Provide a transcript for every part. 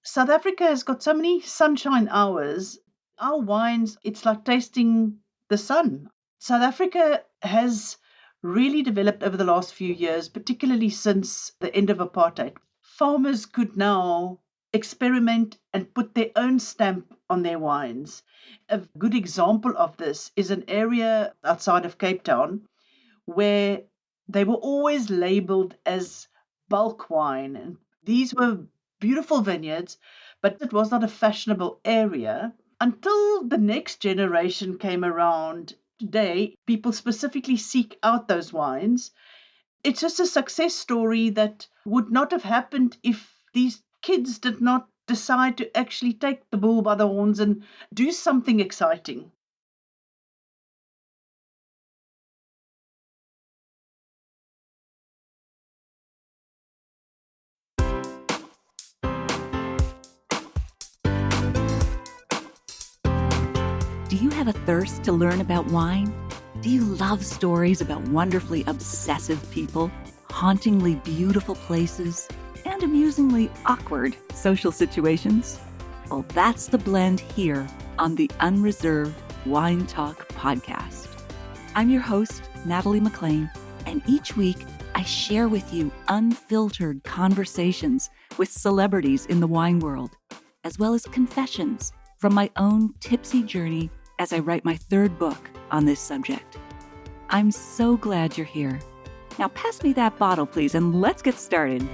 South Africa has got so many sunshine hours. Our wines, it's like tasting the sun. South Africa has really developed over the last few years, particularly since the end of apartheid. Farmers could now experiment and put their own stamp on their wines. A good example of this is an area outside of Cape Town where they were always labeled as bulk wine. And these were beautiful vineyards, but it was not a fashionable area until the next generation came around. Today, people specifically seek out those wines. It's just a success story that would not have happened if these kids did not decide to actually take the bull by the horns and do something exciting. Do you have a thirst to learn about wine? Do you love stories about wonderfully obsessive people, hauntingly beautiful places, and amusingly awkward social situations? Well, that's the blend here on the Unreserved Wine Talk podcast. I'm your host, Natalie McLean, and each week I share with you unfiltered conversations with celebrities in the wine world, as well as confessions from my own tipsy journey as I write my third book on this subject. I'm so glad you're here. Now pass me that bottle, please, and let's get started.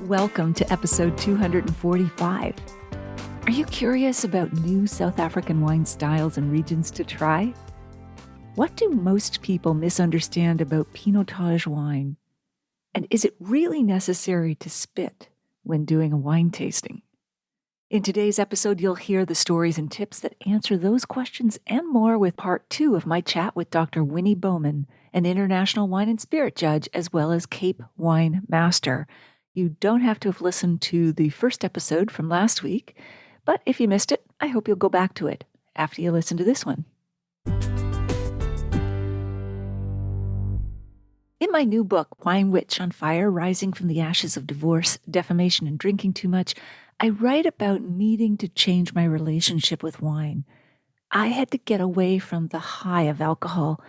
Welcome to episode 245. Are you curious about new South African wine styles and regions to try? What do most people misunderstand about Pinotage wine? And is it really necessary to spit when doing a wine tasting? In today's episode, you'll hear the stories and tips that answer those questions and more with part 2 of my chat with Dr. Winnie Bowman, an international wine and spirit judge, as well as Cape Wine Master. You don't have to have listened to the first episode from last week, but if you missed it, I hope you'll go back to it after you listen to this one. In my new book, Wine Witch on Fire, Rising from the Ashes of Divorce, Defamation, and Drinking Too Much, I write about needing to change my relationship with wine. I had to get away from the high of alcohol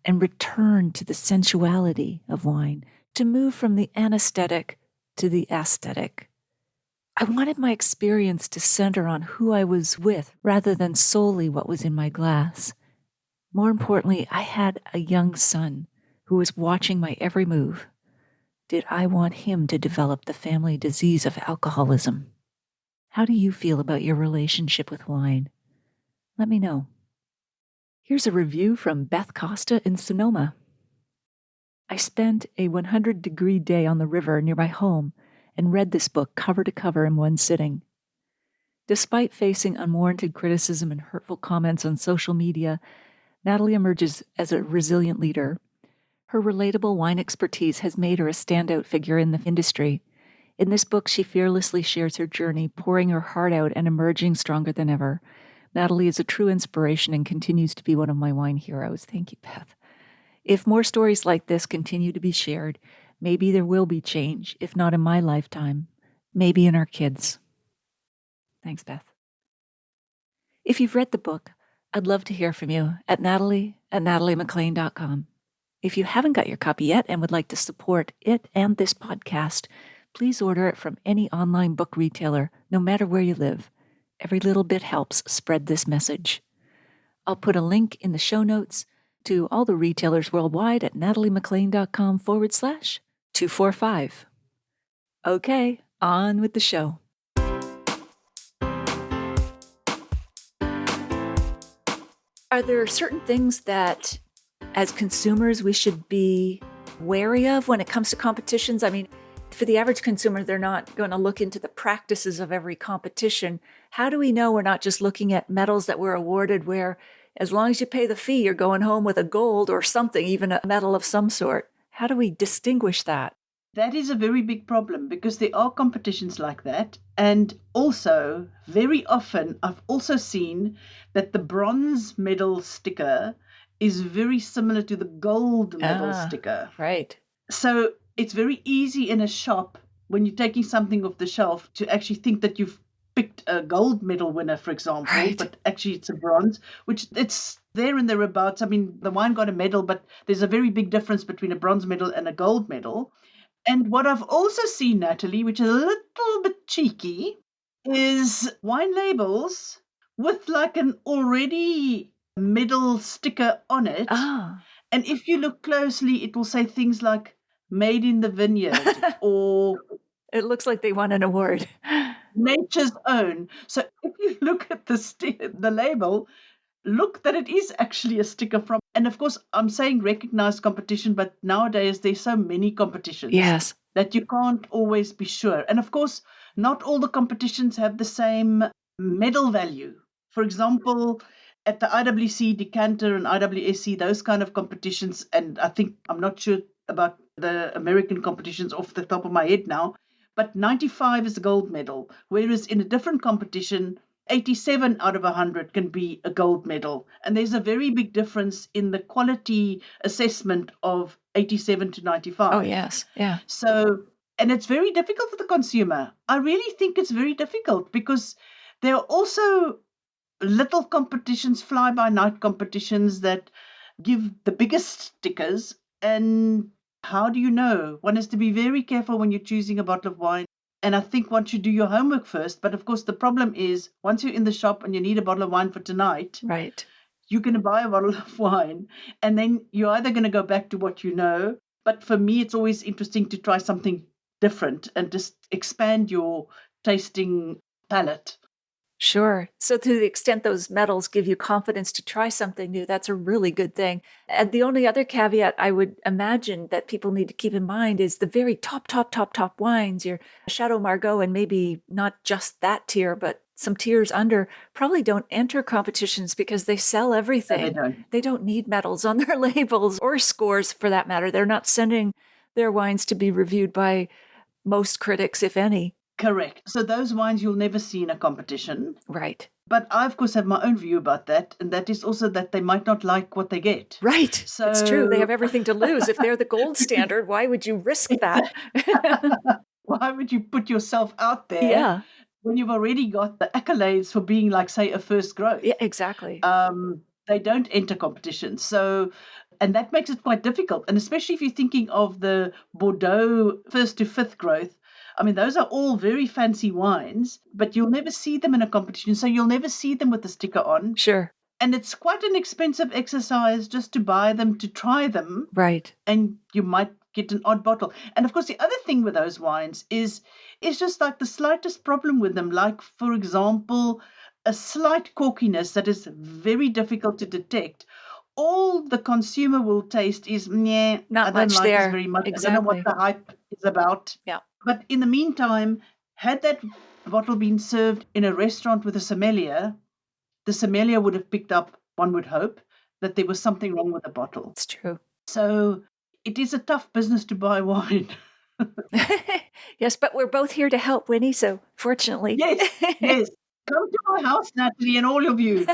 and return to the sensuality of wine, to move from the anesthetic to the aesthetic. I wanted my experience to center on who I was with rather than solely what was in my glass. More importantly, I had a young son who was watching my every move. Did I want him to develop the family disease of alcoholism? How do you feel about your relationship with wine? Let me know. Here's a review from Beth Costa in Sonoma. I spent a 100-degree day on the river near my home and read this book cover to cover in one sitting. Despite facing unwarranted criticism and hurtful comments on social media, Natalie emerges as a resilient leader. Her relatable wine expertise has made her a standout figure in the industry. In this book, she fearlessly shares her journey, pouring her heart out and emerging stronger than ever. Natalie is a true inspiration and continues to be one of my wine heroes. Thank you, Beth. If more stories like this continue to be shared, maybe there will be change, if not in my lifetime, maybe in our kids. Thanks, Beth. If you've read the book, I'd love to hear from you at natalie@nataliemclean.com. If you haven't got your copy yet and would like to support it and this podcast, please order it from any online book retailer, no matter where you live. Every little bit helps spread this message. I'll put a link in the show notes to all the retailers worldwide at nataliemclean.com/245. Okay, on with the show. Are there certain things that, as consumers, we should be wary of when it comes to competitions? I mean, for the average consumer, they're not going to look into the practices of every competition. How do we know we're not just looking at medals that were awarded where, as long as you pay the fee, you're going home with a gold or something, even a medal of some sort? How do we distinguish that? That is a very big problem because there are competitions like that. And also, very often, I've also seen that the bronze medal sticker is very similar to the gold medal sticker. Right. So it's very easy in a shop when you're taking something off the shelf to actually think that you've picked a gold medal winner, for example, Right. but actually it's a bronze, which it's there and thereabouts. I mean, the wine got a medal, but there's a very big difference between a bronze medal and a gold medal. And what I've also seen, Natalie, which is a little bit cheeky, is wine labels with like an already medal sticker on it. Ah. And if you look closely, it will say things like made in the vineyard or It looks like they won an award. nature's own. So if you look at the label, look that it is actually a sticker from. And of course, I'm saying recognized competition, but nowadays there's so many competitions Yes. that you can't always be sure. And of course, not all the competitions have the same medal value. For example, at the IWC decanter and IWSC, those kind of competitions, and I think I'm not sure about the American competitions off the top of my head now, but 95 is a gold medal, whereas in a different competition, 87 out of 100 can be a gold medal. And there's a very big difference in the quality assessment of 87 to 95. Oh, yes. Yeah. So, and it's very difficult for the consumer. I really think it's very difficult because there are also little competitions, fly-by-night competitions that give the biggest stickers. And how do you know? One has to be very careful when you're choosing a bottle of wine. And I think one should do your homework first. But of course, the problem is once you're in the shop and you need a bottle of wine for tonight, Right. you're going to buy a bottle of wine and then you're either going to go back to what you know. But for me, it's always interesting to try something different and just expand your tasting palette. Sure. So, to the extent those medals give you confidence to try something new, that's a really good thing. And the only other caveat I would imagine that people need to keep in mind is the very top wines, your Chateau Margaux, and maybe not just that tier, but some tiers under, probably don't enter competitions because they sell everything. No, they don't. They don't need medals on their labels or scores for that matter. They're not sending their wines to be reviewed by most critics, if any. Correct. So those wines you'll never see in a competition. Right. But I, of course, have my own view about that. And that is also that they might not like what they get. Right. So It's true. They have everything to lose. If they're the gold standard, why would you risk that? Why would you put yourself out there Yeah. when you've already got the accolades for being like, say, a first growth? Yeah, exactly. They don't enter competitions. So, and that makes it quite difficult. And especially if you're thinking of the Bordeaux first to fifth growth, I mean, those are all very fancy wines, but you'll never see them in a competition. So you'll never see them with the sticker on. Sure. And it's quite an expensive exercise just to buy them, to try them. Right. And you might get an odd bottle. And of course, the other thing with those wines is just like the slightest problem with them. Like, for example, a slight corkiness that is very difficult to detect. All the consumer will taste is, nah, Not I don't much like there. this very much. Exactly. I don't know what the hype is about. Yeah. But in the meantime, had that bottle been served in a restaurant with a sommelier, the sommelier would have picked up, one would hope, that there was something wrong with the bottle. It's true. So it is a tough business to buy wine. Yes, but we're both here to help, Winnie, so fortunately. Yes. Come to my house, Natalie, and all of you.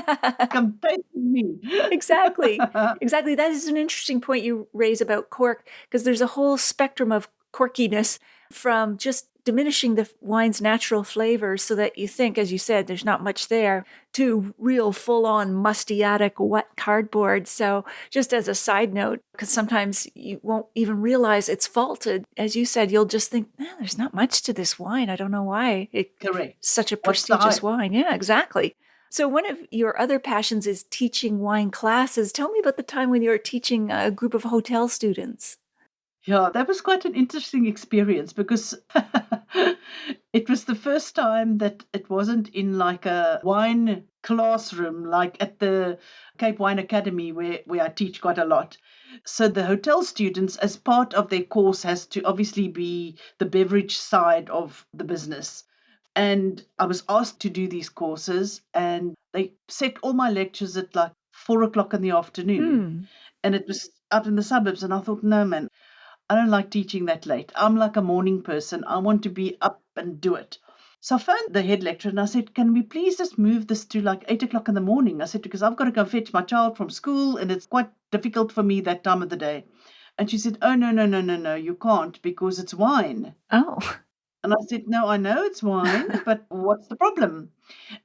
Come taste with me. Exactly. Exactly. That is an interesting point you raise about cork, because there's a whole spectrum of corkiness from just diminishing the wine's natural flavors so that you think, as you said, there's not much there, to real full-on musty-atic wet cardboard. So just as a side note, because sometimes you won't even realize it's faulted. As you said, you'll just think, there's not much to this wine. I don't know why. Correct. It's such a What's the prestigious hype? wine. Yeah, exactly. So one of your other passions is teaching wine classes. Tell me about the time when you were teaching a group of hotel students. Yeah, that was quite an interesting experience because it was the first time that it wasn't in like a wine classroom, like at the Cape Wine Academy where I teach quite a lot. So the hotel students, as part of their course, has to obviously be the beverage side of the business. And I was asked to do these courses, and they set all my lectures at like 4 o'clock in the afternoon. And it was out in the suburbs. And I thought, no, man, I don't like teaching that late. I'm like a morning person. I want to be up and do it. So I phoned the head lecturer and I said, can we please just move this to like 8 o'clock in the morning? I said, because I've got to go fetch my child from school and it's quite difficult for me that time of the day. And she said, oh, no, no, no, no, no, you can't because it's wine. Oh. And I said, no, I know it's wine, but what's the problem?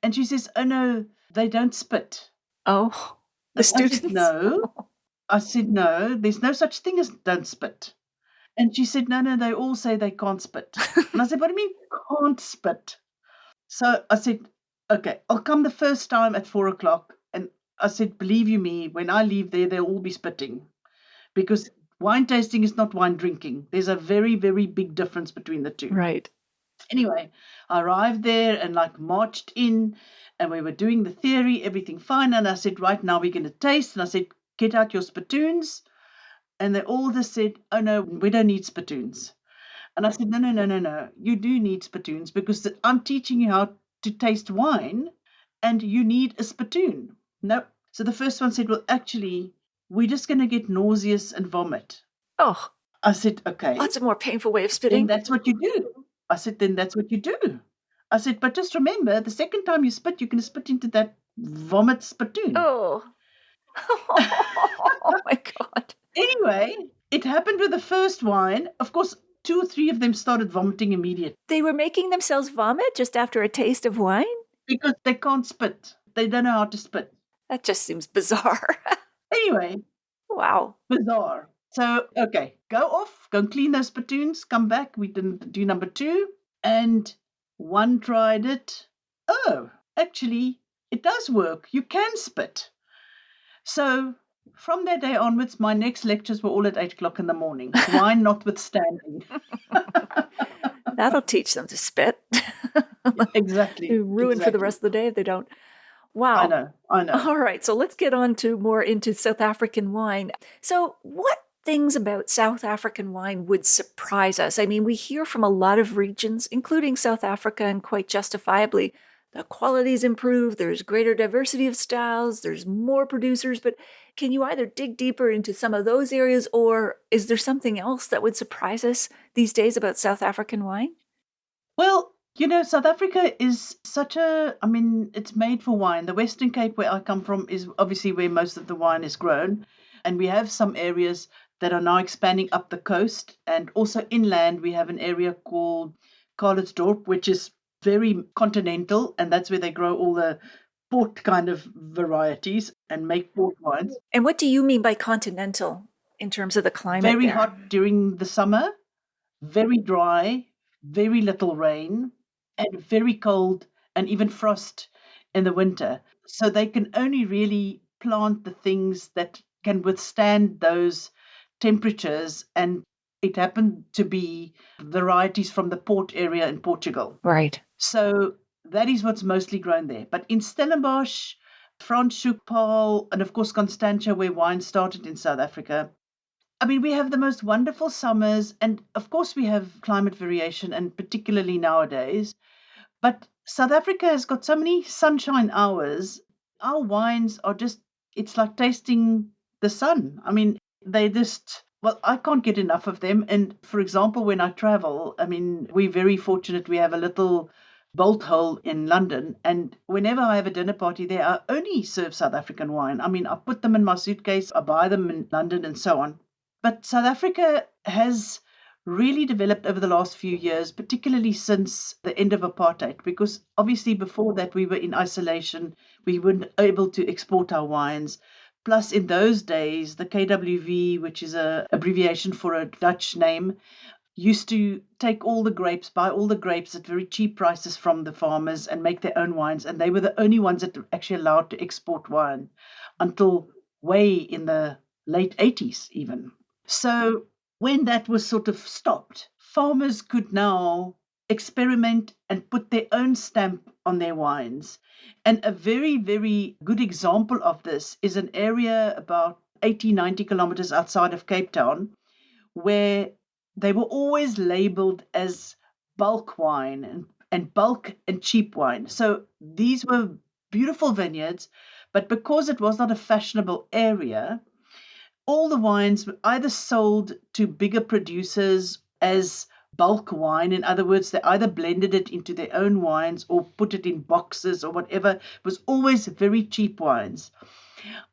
And she says, oh, no, they don't spit. Oh, the And I said, students. no. I said, no, there's no such thing as don't spit. And she said, no, no, they all say they can't spit. And I said, what do you mean can't spit? So I said, okay, I'll come the first time at 4:00. And I said, believe you me, when I leave there, they'll all be spitting. Because wine tasting is not wine drinking. There's a very, very big difference between the two. Right. Anyway, I arrived there and like marched in and we were doing the theory, everything fine. And I said, right now we're going to taste. And I said, get out your spittoons. And they all just said, oh no, we don't need spittoons. And I said, no, no, no, no, no. You do need spittoons because I'm teaching you how to taste wine and you need a spittoon. Nope. So the first one said, well, actually, we're just going to get nauseous and vomit. Oh, I said, okay. that's a more painful way of Then spitting. that's what you do. I said, then that's what you do. I said, but just remember, the second time you spit, you can spit into that vomit spittoon. Oh. Oh my God. Anyway, it happened with the first wine. Of course, 2 or 3 of them started vomiting immediately They were making themselves vomit just after a taste of wine? because they can't spit. They don't know how to spit. That just seems bizarre. Anyway, Wow. bizarre. So, okay, go off, go and clean those spittoons, come back. We didn't do number 2. And one tried it. Oh, actually, it does work. You can spit. So from that day onwards, my next lectures were all at 8:00 in the morning, wine notwithstanding. That'll teach them to spit. Exactly. They're ruined for the rest of the day if they don't. Wow. I know. All right, so let's get on to more into South African wine. So what things about South African wine would surprise us? I mean, we hear from a lot of regions, including South Africa, and quite justifiably, the quality's improved, there's greater diversity of styles, there's more producers, but can you either dig deeper into some of those areas, or is there something else that would surprise us these days about South African wine? Well, South Africa is it's made for wine. The Western Cape, where I come from, is obviously where most of the wine is grown. And we have some areas that are now expanding up the coast. And also inland, we have an area called Carlitsdorp, which is very continental. And that's where they grow all the port kind of varieties and make port wines. And what do you mean by continental in terms of the climate? Very there? hot during the summer, very dry, very little rain, and very cold and even frost in the winter. So they can only really plant the things that can withstand those temperatures. And it happened to be varieties from the port area in Portugal. Right. So that is what's mostly grown there. But in Stellenbosch, Franschhoekpaarl, and of course Constantia, where wine started in South Africa, I mean, we have the most wonderful summers, and of course we have climate variation, and particularly nowadays. But South Africa has got so many sunshine hours. Our wines are it's like tasting the sun. I mean, I can't get enough of them. And for example, when I travel, I mean, we're very fortunate. We have a little bolt hole in London. And whenever I have a dinner party there, I only serve South African wine. I mean, I put them in my suitcase, I buy them in London and so on. But South Africa has really developed over the last few years, particularly since the end of apartheid, because obviously before that we were in isolation. We weren't able to export our wines. Plus, in those days, the KWV, which is an abbreviation for a Dutch name, used to take all the grapes, buy all the grapes at very cheap prices from the farmers and make their own wines. And they were the only ones that were actually allowed to export wine until way in the late 80s even. So when that was sort of stopped, farmers could now experiment and put their own stamp on their wines. And a very, very good example of this is an area about 80, 90 kilometers outside of Cape Town, where they were always labeled as bulk wine and bulk and cheap wine. So these were beautiful vineyards, but because it was not a fashionable area, all the wines were either sold to bigger producers as bulk wine. In other words, they either blended it into their own wines or put it in boxes or whatever. It was always very cheap wines.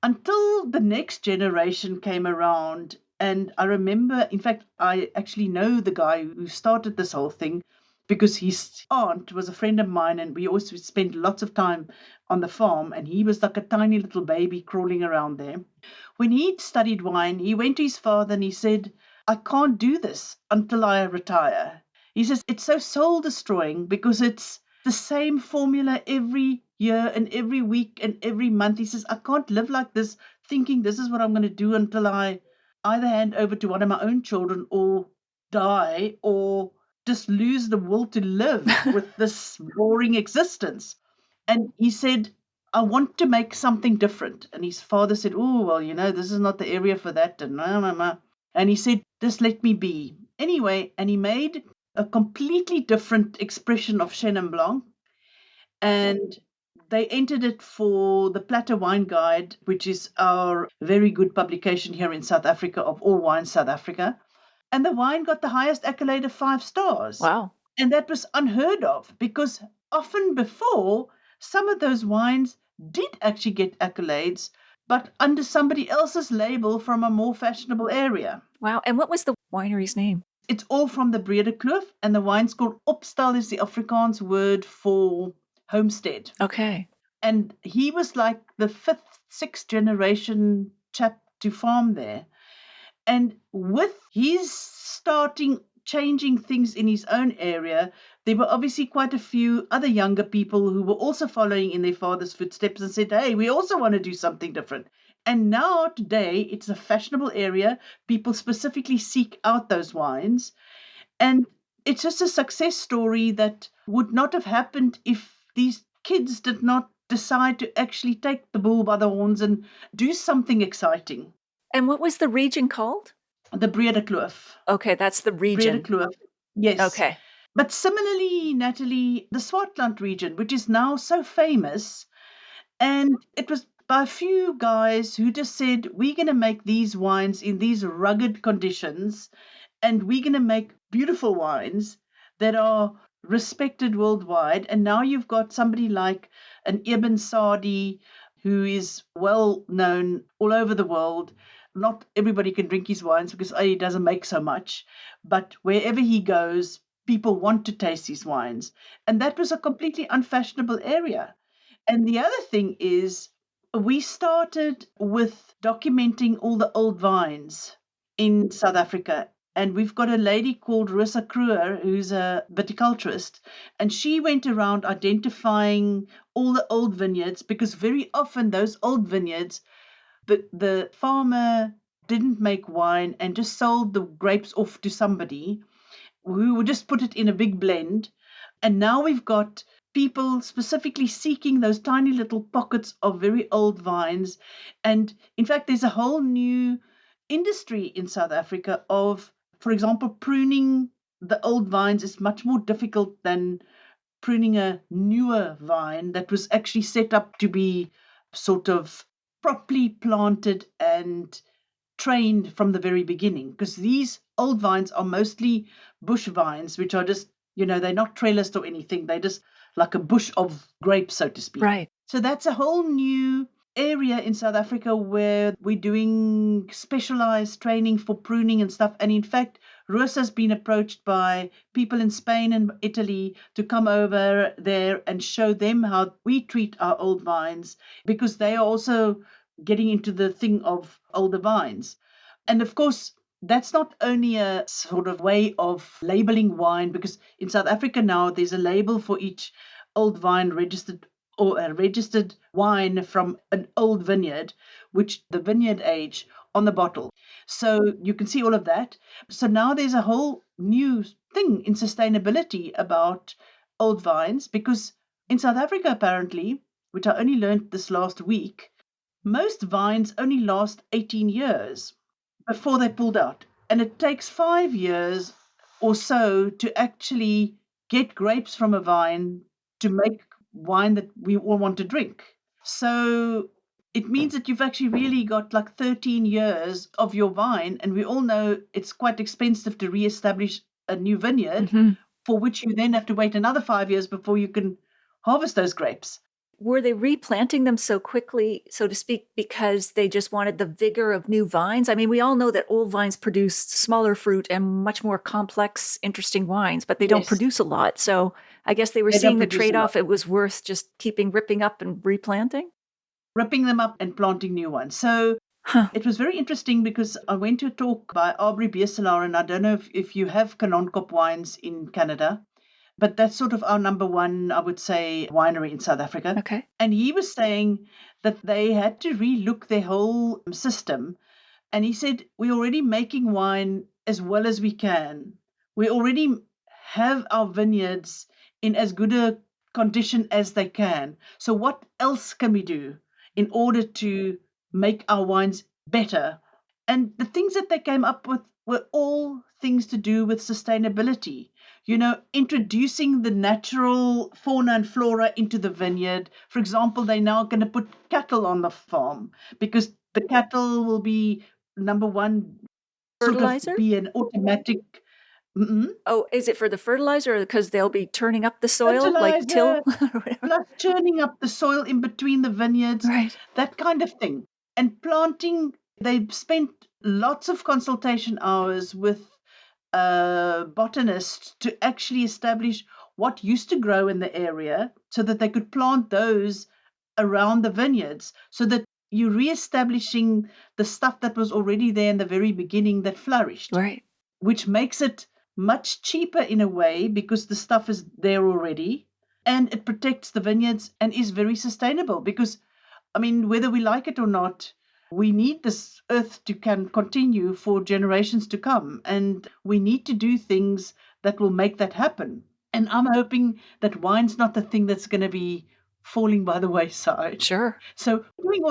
Until the next generation came around And I remember, in fact, I actually know the guy who started this whole thing because his aunt was a friend of mine and we always spent lots of time on the farm. And he was like a tiny little baby crawling around there. When he'd studied wine, he went to his father and he said, I can't do this until I retire. He says, it's so soul destroying because it's the same formula every year and every week and every month. He says, I can't live like this thinking this is what I'm going to do until I either hand over to one of my own children or die or just lose the will to live with this boring existence. And he said, I want to make something different. And his father said, oh, well, this is not the area for that. And he said, just let me be. Anyway, and he made a completely different expression of Chenin Blanc. And they entered it for the Platter Wine Guide, which is our very good publication here in South Africa of all wines South Africa. And the wine got the highest accolade of 5 stars. Wow. And that was unheard of because often before, some of those wines did actually get accolades, but under somebody else's label from a more fashionable area. Wow. And what was the winery's name? It's all from the Breede Kloof, and the wine's called Opstal is the Afrikaans word for homestead. Okay. And he was like the 5th, 6th generation chap to farm there. And with his changing things in his own area, there were obviously quite a few other younger people who were also following in their father's footsteps and said, hey, we also want to do something different. And now today, it's a fashionable area. People specifically seek out those wines. And it's just a success story that would not have happened if these kids did not decide to actually take the bull by the horns and do something exciting. And what was the region called? The Breede Kloof. Okay, that's the region. Breede Kloof. Yes. Okay. But similarly, Natalie, the Swartland region, which is now so famous, and it was by a few guys who just said, we're going to make these wines in these rugged conditions, and we're going to make beautiful wines that are respected worldwide. And now you've got somebody like an Ibn Sadi, who is well known all over the world. Not everybody can drink his wines because he doesn't make so much, but wherever he goes, people want to taste his wines. And that was a completely unfashionable area. And the other thing is, we started with documenting all the old vines in South Africa. And we've got a lady called Rosa Kruer, who's a viticulturist, and she went around identifying all the old vineyards because very often those old vineyards, the farmer didn't make wine and just sold the grapes off to somebody who would just put it in a big blend. And now we've got people specifically seeking those tiny little pockets of very old vines. And in fact, there's a whole new industry in South Africa of, for example, pruning the old vines is much more difficult than pruning a newer vine that was actually set up to be sort of properly planted and trained from the very beginning, because these old vines are mostly bush vines, which are just, they're not trellised or anything. They're just like a bush of grapes, so to speak. Right. So that's a whole new area in South Africa where we're doing specialized training for pruning and stuff. And in fact, Rosa's been approached by people in Spain and Italy to come over there and show them how we treat our old vines, because they are also getting into the thing of older vines. And of course, that's not only a sort of way of labeling wine, because in South Africa now there's a label for each old vine registered, or a registered wine from an old vineyard, which the vineyard age on the bottle. So you can see all of that. So now there's a whole new thing in sustainability about old vines, because in South Africa, apparently, which I only learned this last week, most vines only last 18 years before they're pulled out. And it takes 5 years or so to actually get grapes from a vine to make wine that we all want to drink. So it means that you've actually really got like 13 years of your vine. And we all know it's quite expensive to reestablish a new vineyard, for which you then have to wait another 5 years before you can harvest those grapes. Were they replanting them so quickly, so to speak, because they just wanted the vigor of new vines? I mean, we all know that old vines produce smaller fruit and much more complex, interesting wines, but they don't Yes, produce a lot. So I guess they were they don't seeing the produce a lot. trade-off. It was worth just keeping ripping up and replanting. Ripping them up and planting new ones. So Huh. it was very interesting because I went to a talk by Aubrey Biercelaar, and I don't know if you have Kanonkop wines in Canada, but that's sort of our number one, I would say, winery in South Africa. Okay. And he was saying that they had to relook their whole system. And he said, we're already making wine as well as we can. We already have our vineyards in as good a condition as they can. So, what else can we do in order to make our wines better? And the things that they came up with were all things to do with sustainability. Introducing the natural fauna and flora into the vineyard. For example, they're now going to put cattle on the farm because the cattle will be number one, sort of Fertilizer? be an automatic Oh, is it for the fertilizer or because they'll be turning up the soil, like till fertilizer, or whatever? plus churning up the soil in between the vineyards, Right. that kind of thing. And planting, they spent lots of consultation hours with a botanist to actually establish what used to grow in the area so that they could plant those around the vineyards so that you're re-establishing the stuff that was already there in the very beginning that flourished, Right. which makes it much cheaper in a way because the stuff is there already, and it protects the vineyards and is very sustainable because, I mean, whether we like it or not, we need this earth to can continue for generations to come, and we need to do things that will make that happen. And I'm hoping that wine's not the thing that's going to be falling by the wayside. Sure. So doing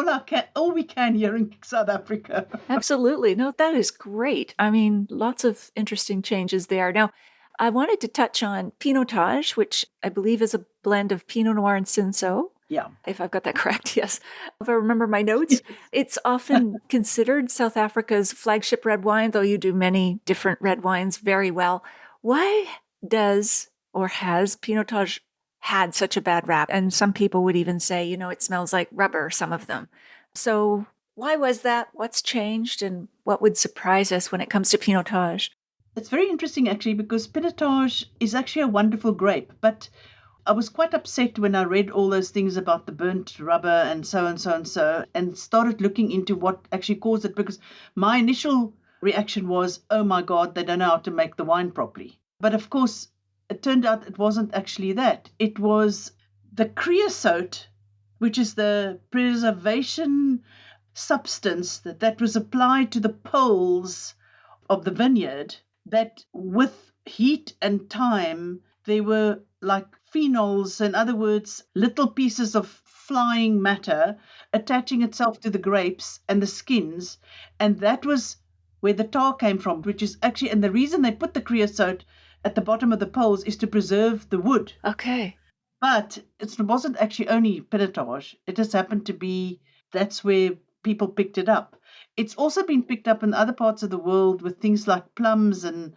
all we can here in South Africa. Absolutely. No, that is great. I mean, lots of interesting changes there. Now, I wanted to touch on Pinotage, which I believe is a blend of Pinot Noir and Cinsault. Yeah. If I've got that correct, yes. If I remember my notes, it's often considered South Africa's flagship red wine, though you do many different red wines very well. Why does or has Pinotage had such a bad rap? And some people would even say, it smells like rubber, some of them. So why was that? What's changed? And what would surprise us when it comes to Pinotage? It's very interesting actually because Pinotage is actually a wonderful grape, but I was quite upset when I read all those things about the burnt rubber and so and so and so, and started looking into what actually caused it because my initial reaction was, oh my God, they don't know how to make the wine properly. But of course, it turned out it wasn't actually that. It was the creosote, which is the preservation substance that was applied to the poles of the vineyard, that with heat and time, they were like phenols, in other words, little pieces of flying matter attaching itself to the grapes and the skins. And that was where the tar came from, which is actually, and the reason they put the creosote at the bottom of the poles is to preserve the wood. Okay. But it wasn't actually only Pinotage. It just happened to be that's where people picked it up. It's also been picked up in other parts of the world with things like plums and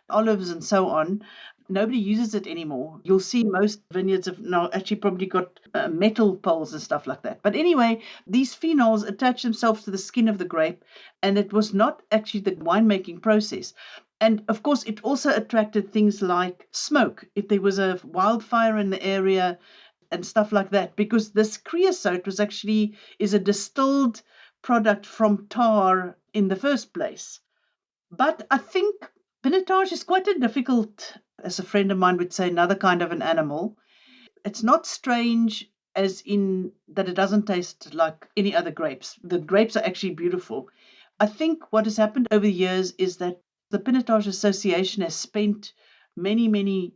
olives and so on. Nobody uses it anymore. You'll see most vineyards have now actually probably got metal poles and stuff like that. But anyway, these phenols attach themselves to the skin of the grape, and it was not actually the winemaking process. And of course, it also attracted things like smoke. If there was a wildfire in the area and stuff like that, because this creosote is a distilled product from tar in the first place. But I think Pinotage is quite a difficult, as a friend of mine would say, another kind of an animal. It's not strange as in that it doesn't taste like any other grapes. The grapes are actually beautiful. I think what has happened over the years is that the Pinotage Association has spent many, many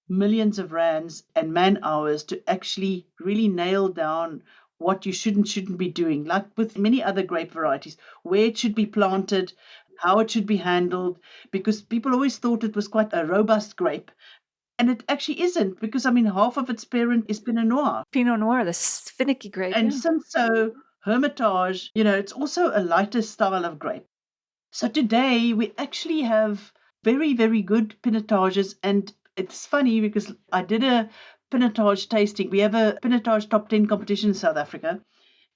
millions of rands and man hours to actually really nail down what you shouldn't be doing, like with many other grape varieties, where it should be planted, how it should be handled, because people always thought it was quite a robust grape. And it actually isn't, because I mean, half of its parent is Pinot Noir. Pinot Noir, the finicky grape. And Yeah. since so, Hermitage, it's also a lighter style of grape. So today we actually have very, very good Pinotages. And it's funny because I did a Pinotage tasting. We have a Pinotage top 10 competition in South Africa.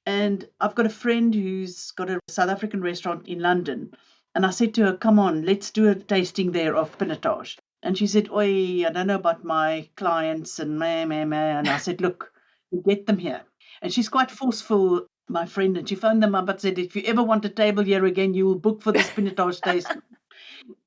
And I've got a friend who's got a South African restaurant in London. And I said to her, come on, let's do a tasting there of Pinotage. And she said, oi, I don't know about my clients and meh. And I said, look, you get them here. And she's quite forceful, my friend. And she phoned them up and said, if you ever want a table here again, you will book for this Pinotage tasting.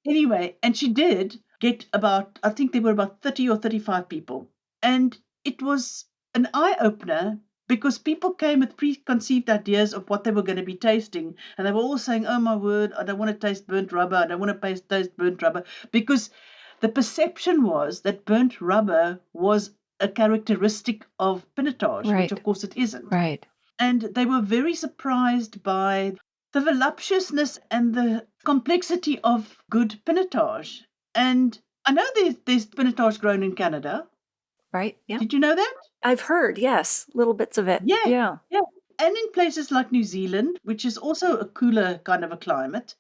Anyway, and she did get about, I think there were about 30 or 35 people. And it was an eye-opener because people came with preconceived ideas of what they were going to be tasting. And they were all saying, oh my word, I don't want to taste burnt rubber. I don't want to taste burnt rubber. Because the perception was that burnt rubber was a characteristic of Pinotage, Right. which of course it isn't. Right. And they were very surprised by the voluptuousness and the complexity of good Pinotage. And I know there's Pinotage grown in Canada. Right. Yeah. Did you know that? I've heard, yes, little bits of it. Yeah. And in places like New Zealand, which is also a cooler kind of a climate.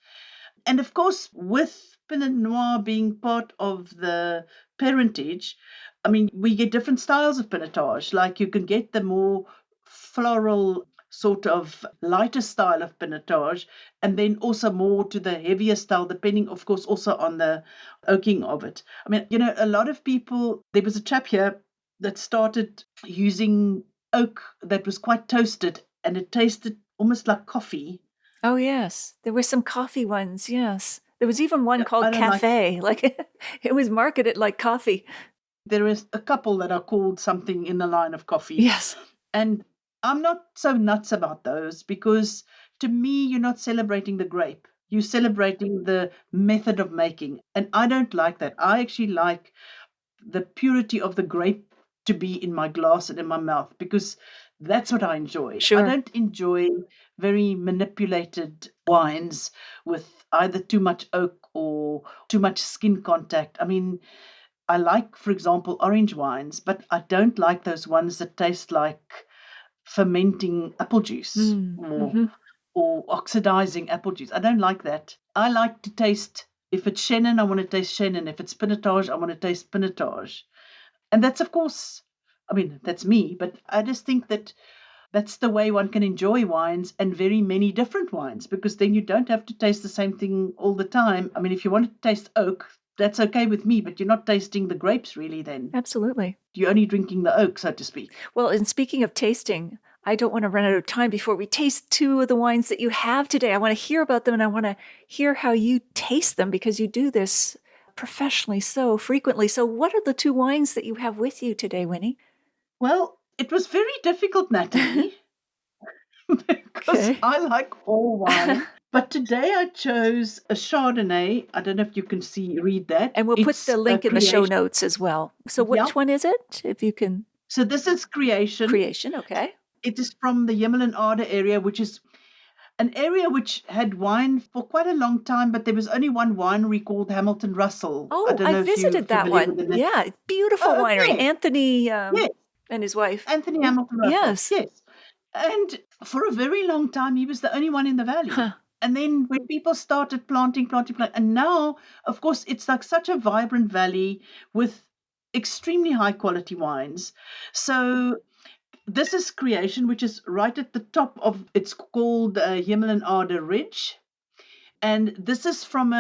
And of course, with Pinot Noir being part of the parentage, I mean, we get different styles of Pinotage. Like you can get the more floral sort of lighter style of Pinotage, and then also more to the heavier style, depending, of course, also on the oaking of it. I mean, a lot of people, there was a chap here that started using oak that was quite toasted, and it tasted almost like coffee. Oh, yes. There were some coffee ones, yes. There was even one called Cafe. Like it was marketed like coffee. There is a couple that are called something in the line of coffee. Yes. And I'm not so nuts about those because to me, you're not celebrating the grape. You're celebrating the method of making. And I don't like that. I actually like the purity of the grape to be in my glass and in my mouth because that's what I enjoy. Sure. I don't enjoy very manipulated wines with either too much oak or too much skin contact. I mean, I like, for example, orange wines, but I don't like those ones that taste like fermenting apple juice or oxidizing apple juice. I don't like that. I like to taste, if it's Chenin, I want to taste Chenin. If it's Pinotage, I want to taste Pinotage. And that's, of course, I mean, that's me, but I just think that that's the way one can enjoy wines and very many different wines because then you don't have to taste the same thing all the time. I mean, if you want to taste oak, that's okay with me, but you're not tasting the grapes really then. Absolutely. You're only drinking the oak, so to speak. Well, and speaking of tasting, I don't want to run out of time before we taste two of the wines that you have today. I want to hear about them and I want to hear how you taste them because you do this professionally so frequently. So what are the two wines that you have with you today, Winnie? Well, it was very difficult, Natalie, because I like all wine. But today I chose a Chardonnay. I don't know if you can read that. And we'll put the link in the show notes as well. So which one is it, if you can? So this is Creation. Creation, okay. It is from the Hemel area, which is an area which had wine for quite a long time, but there was only one winery called Hamilton Russell. Oh, I visited that one. Yeah, beautiful winery. Anthony and his wife. Anthony Hamilton Russell. Yes. And for a very long time, he was the only one in the valley. Huh. And then when people started planting, and now, of course, it's like such a vibrant valley with extremely high quality wines. So this is Creation, which is right at the top of, it's called Hemel Ridge. And this is from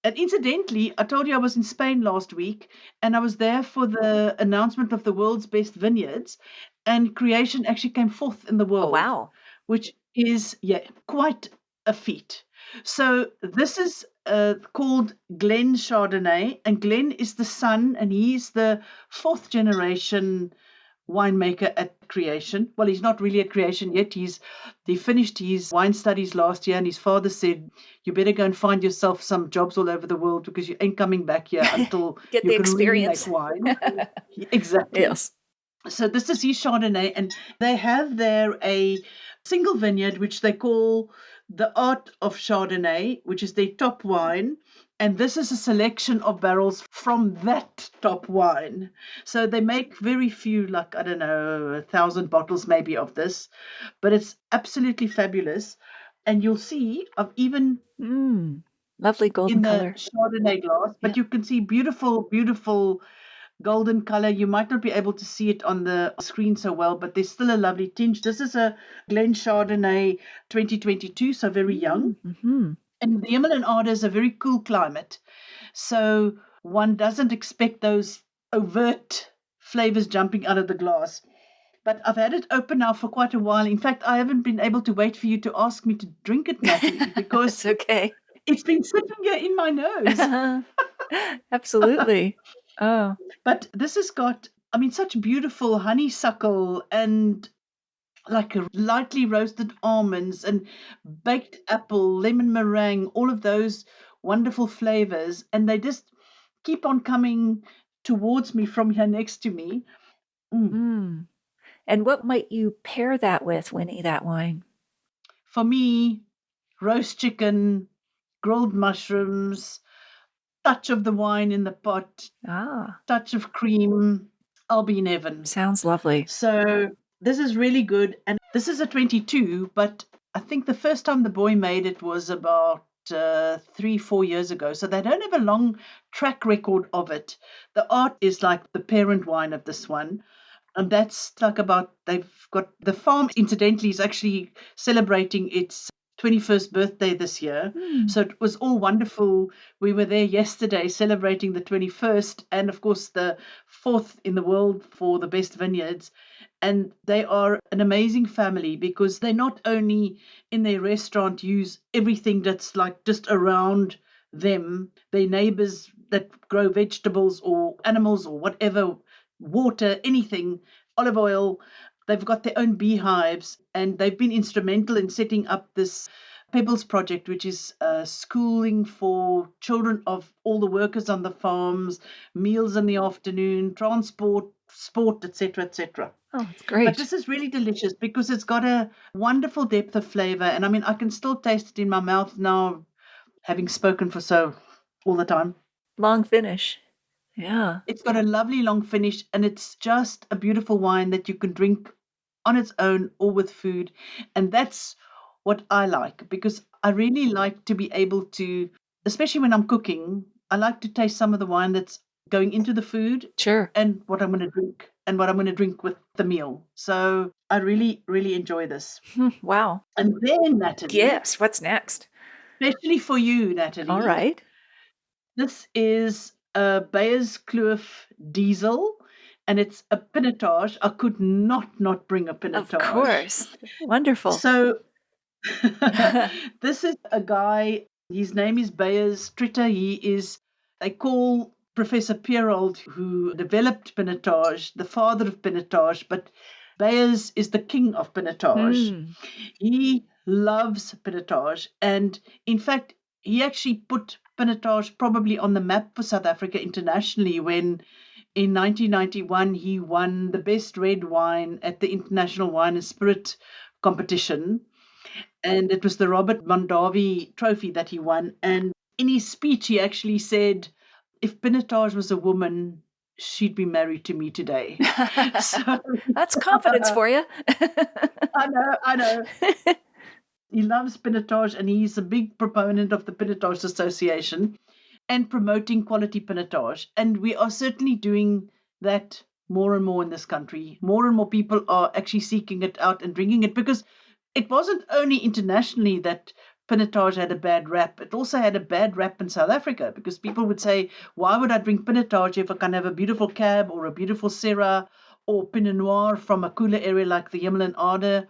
and incidentally, I told you I was in Spain last week, and I was there for the announcement of the world's best vineyards, and Creation actually came fourth in the world. Oh, wow. Which is, quite a feat. So this is called Glen Chardonnay, and Glen is the son, and he's the fourth generation winemaker at Creation. Well, he's not really at Creation yet. He finished his wine studies last year, and his father said, you better go and find yourself some jobs all over the world because you ain't coming back here until get you the can experience. Really make wine. Exactly. Yes. So this is his Chardonnay, and they have there a single vineyard which they call the Art of Chardonnay, which is their top wine. And this is a selection of barrels from that top wine. So they make very few, like, I don't know, 1,000 bottles maybe of this. But it's absolutely fabulous. And you'll see, I've even... lovely golden color. In the Chardonnay glass. But you can see beautiful, beautiful golden color. You might not be able to see it on the screen so well, but there's still a lovely tinge. This is a Glen Chardonnay 2022, so very young. Mm-hmm. And the Himalayan Ardor is a very cool climate. So one doesn't expect those overt flavors jumping out of the glass. But I've had it open now for quite a while. In fact, I haven't been able to wait for you to ask me to drink it, Natalie, because It's okay. it's been sitting here in my nose. Absolutely. Oh. But this has got, such beautiful honeysuckle and like a lightly roasted almonds and baked apple, lemon meringue, all of those wonderful flavors. And they just keep on coming towards me from here next to me. Mm. And what might you pair that with, Winnie, that wine? For me, roast chicken, grilled mushrooms, touch of the wine in the pot, touch of cream. I'll be in heaven. Sounds lovely. So this is really good. And this is a 22, but I think the first time the boy made it was about 3-4 years ago. So they don't have a long track record of it. The art is like the parent wine of this one. And that's like they've got the farm, incidentally, is actually celebrating its 21st birthday this year. So it was all wonderful. We were there yesterday celebrating the 21st and, of course, the 4th in the world for the best vineyards. And they are an amazing family because they not only in their restaurant use everything that's like just around them, their neighbors that grow vegetables or animals or whatever, water, anything, olive oil. They've got their own beehives, and they've been instrumental in setting up this Pebbles project, which is schooling for children of all the workers on the farms, meals in the afternoon, transport, sport, etc., etc. Oh, it's great. But this is really delicious because it's got a wonderful depth of flavor. And I can still taste it in my mouth now, having spoken for so all the time. Long finish. Yeah. It's got a lovely long finish, and it's just a beautiful wine that you can drink on its own or with food. And that's what I like, because I really like to be able to, especially when I'm cooking, I like to taste some of the wine that's going into the food. Sure. And what I'm going to drink and what I'm going to drink with the meal. So I really, really enjoy this. Wow. And then, Natalie. Yes, what's next? Especially for you, Natalie. All right. This is a Beyers Kloof Diesel, and it's a Pinotage. I could not bring a Pinotage. Of course. Wonderful. So this is a guy, his name is Beyers Stritter. They call Professor Pierold, who developed Pinotage, the father of Pinotage, but Beyers is the king of Pinotage. He loves Pinotage, and in fact, he actually put Pinotage probably on the map for South Africa internationally when in 1991 he won the best red wine at the International Wine and Spirit competition. And it was the Robert Mondavi trophy that he won. And in his speech, he actually said, if Pinotage was a woman, she'd be married to me today. So, that's confidence for you. I know. He loves Pinotage, and he's a big proponent of the Pinotage Association and promoting quality Pinotage. And we are certainly doing that more and more in this country. More and more people are actually seeking it out and drinking it, because it wasn't only internationally that Pinotage had a bad rap. It also had a bad rap in South Africa, because people would say, why would I drink Pinotage if I can have a beautiful Cab or a beautiful Syrah or Pinot Noir from a cooler area like the Himalayan Ardor?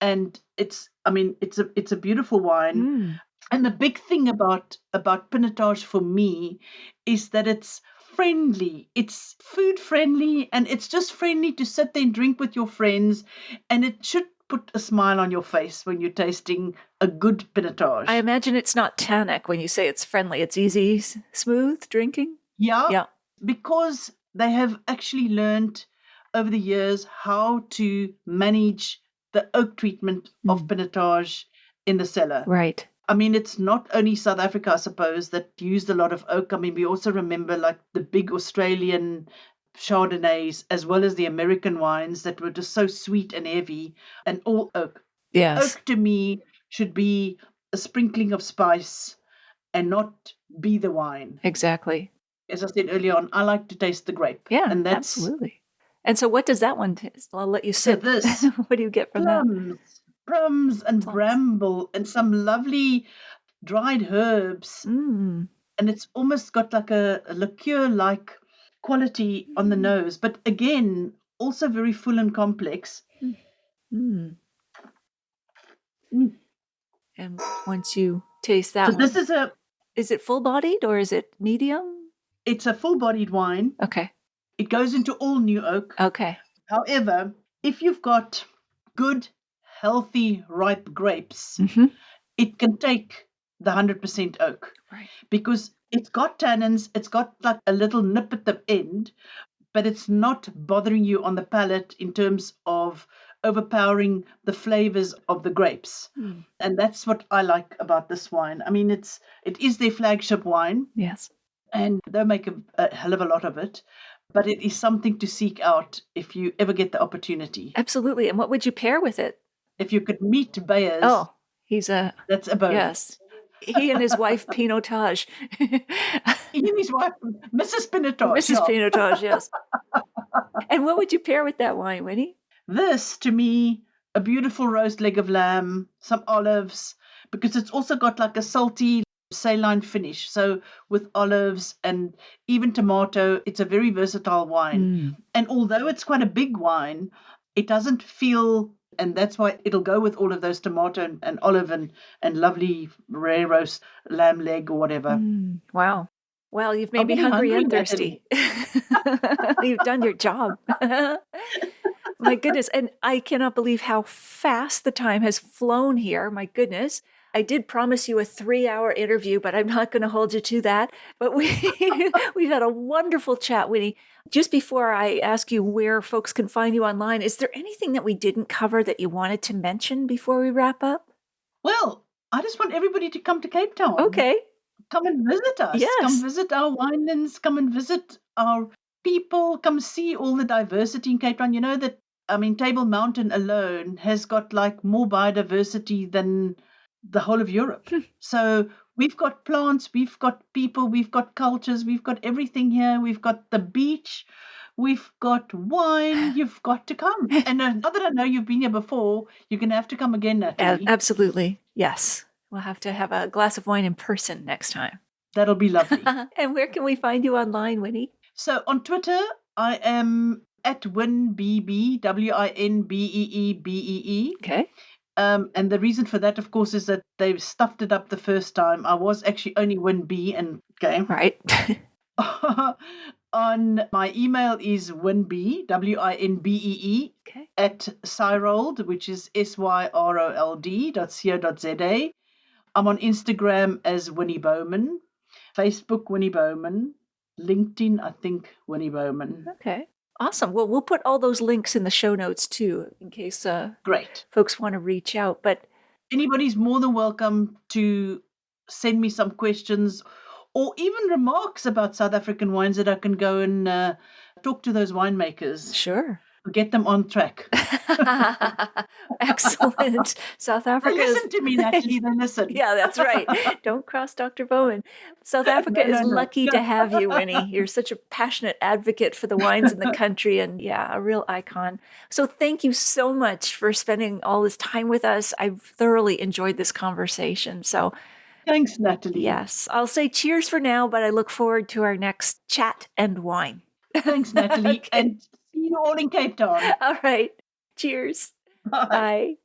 And it's a beautiful wine. And the big thing about Pinotage for me is that it's friendly. It's food friendly, and it's just friendly to sit there and drink with your friends. And it should put a smile on your face when you're tasting a good Pinotage. I imagine it's not tannic when you say it's friendly. It's easy, smooth drinking? Yeah. Because they have actually learned over the years how to manage the oak treatment of Pinotage in the cellar. Right. It's not only South Africa, I suppose, that used a lot of oak. We also remember like the big Australian Chardonnays, as well as the American wines that were just so sweet and heavy, and all oak. Yes. Oak to me should be a sprinkling of spice and not be the wine. Exactly. as I said earlier on, I like to taste the grape. Yeah, And that's absolutely. And so what does that one taste? I'll let you so sip. this What do you get from that? plums and Plums. bramble and some lovely dried herbs. Mm. And it's almost got like a liqueur-like quality on the nose. But again, also very full and complex. Mm. Mm. And once you taste that So this one, is it full-bodied or is it medium? it's a full-bodied wine. Okay. It goes into all new oak. Okay. However, if you've got good, healthy, ripe grapes, Mm-hmm. it can take the 100% oak. Right. Because it's got tannins, it's got like a little nip at the end, but it's not bothering you on the palate in terms of overpowering the flavors of the grapes. Mm. And that's what I like about this wine. I mean, it is their flagship wine, Yes. and they make a hell of a lot of it. But it is something to seek out if you ever get the opportunity. Absolutely. And what would you pair with it? If you could meet Bayers, Oh, he's that's a bonus. yes. He and his wife, Pinotage. He and his wife, Mrs. Pinotage. Mrs. Pinotage, yes. And what would you pair with that wine, Winnie? This, to me, a beautiful roast leg of lamb, some olives, because it's also got like a salty saline finish. So with olives and even tomato, it's a very versatile wine. Mm. And although it's quite a big wine, it doesn't feel, and that's why it'll go with all of those tomato and olive and lovely rare roast lamb leg or whatever. Mm. Wow. Well, you've made I'm me getting hungry and hungry, thirsty. You've done your job. My goodness. And I cannot believe how fast the time has flown here. My goodness. I did promise you a 3-hour interview, but I'm not going to hold you to that. But we've had a wonderful chat, Winnie. Just before I ask you where folks can find you online, is there anything that we didn't cover that you wanted to mention before we wrap up? Well, I just want everybody to come to Cape Town. Okay. Come and visit us. Yes. Come visit our winelands. Come and visit our people. Come see all the diversity in Cape Town. You know that, I mean, Table Mountain alone has got like more biodiversity than the whole of Europe. So we've got plants, we've got people, we've got cultures, we've got everything here. We've got the beach, we've got wine. You've got to come. And now that I know you've been here before, you're going to have to come again, Natalie. Absolutely. Yes. We'll have to have a glass of wine in person next time. That'll be lovely. And where can we find you online, Winnie? So on Twitter, I am at WinBeebee, WinBeebee. Okay. And the reason for that, of course, is that they've stuffed it up the first time. I was actually only WinB, and okay. Right. On my email is WinB, WinBeE, okay. at Syrold, which is SYROLD.co.za. I'm on Instagram as Winnie Bowman, Facebook Winnie Bowman, LinkedIn, I think Winnie Bowman. Okay. Awesome. Well, we'll put all those links in the show notes too, in case great folks want to reach out. But anybody's more than welcome to send me some questions or even remarks about South African wines that I can go and talk to those winemakers. Sure. Get them on track. Excellent. South Africa. They listen to me, Natalie. They listen. Yeah, that's right. Don't cross Dr. Bowman. South Africa is lucky to have you, Winnie. You're such a passionate advocate for the wines in the country and, yeah, a real icon. So thank you so much for spending all this time with us. I've thoroughly enjoyed this conversation. So thanks, Natalie. Yes. I'll say cheers for now, but I look forward to our next chat and wine. Thanks, Natalie. Okay. And see you all in Cape Town. All right. Cheers. Bye.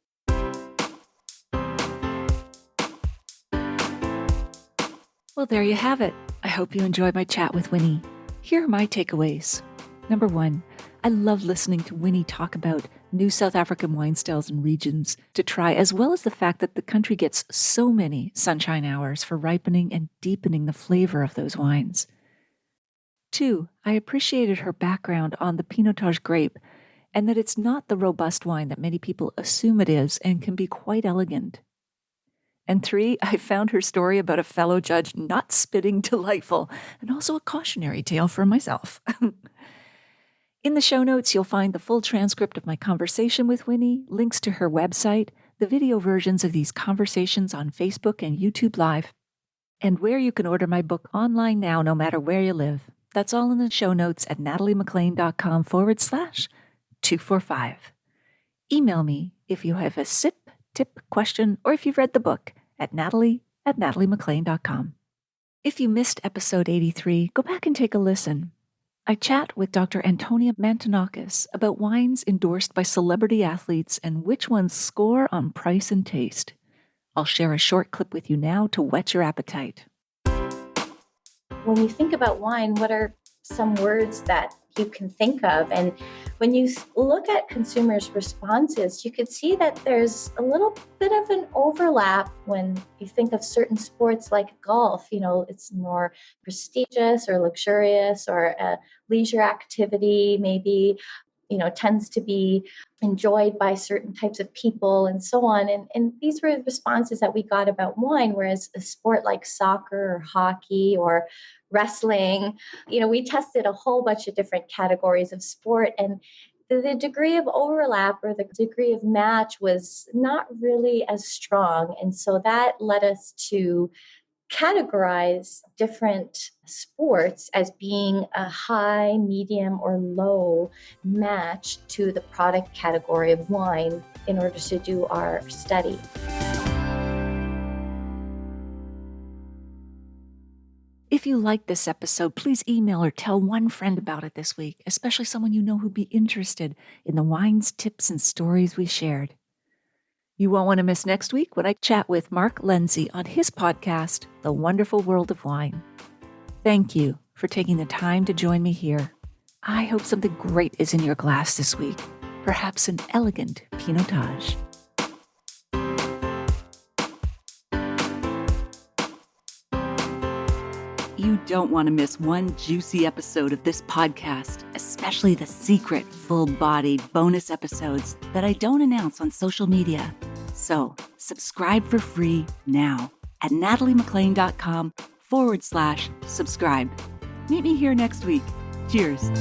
Well, there you have it. I hope you enjoyed my chat with Winnie. Here are my takeaways. Number 1, I love listening to Winnie talk about new South African wine styles and regions to try, as well as the fact that the country gets so many sunshine hours for ripening and deepening the flavor of those wines. 2, I appreciated her background on the Pinotage grape and that it's not the robust wine that many people assume it is and can be quite elegant. And 3, I found her story about a fellow judge not spitting delightful and also a cautionary tale for myself. In the show notes, you'll find the full transcript of my conversation with Winnie, links to her website, the video versions of these conversations on Facebook and YouTube Live, and where you can order my book online now, no matter where you live. That's all in the show notes at nataliemclean.com/245. Email me if you have a sip, tip, question, or if you've read the book at natalie@nataliemclean.com. If you missed episode 83, go back and take a listen. I chat with Dr. Antonia Mantonakis about wines endorsed by celebrity athletes and which ones score on price and taste. I'll share a short clip with you now to whet your appetite. When you think about wine, what are some words that you can think of? And when you look at consumers' responses, you could see that there's a little bit of an overlap when you think of certain sports like golf. It's more prestigious or luxurious, or a leisure activity, maybe, tends to be enjoyed by certain types of people and so on. And these were the responses that we got about wine, whereas a sport like soccer or hockey or wrestling, we tested a whole bunch of different categories of sport, and the degree of overlap or the degree of match was not really as strong. And so that led us to categorize different sports as being a high, medium, or low match to the product category of wine in order to do our study. If you liked this episode, please email or tell one friend about it this week, especially someone you know who'd be interested in the wines, tips, and stories we shared. You won't want to miss next week when I chat with Mark Lindsay on his podcast, The Wonderful World of Wine. Thank you for taking the time to join me here. I hope something great is in your glass this week, perhaps an elegant Pinotage. You don't want to miss one juicy episode of this podcast, especially the secret, full-bodied bonus episodes that I don't announce on social media. So subscribe for free now at nataliemclean.com/subscribe. Meet me here next week. Cheers.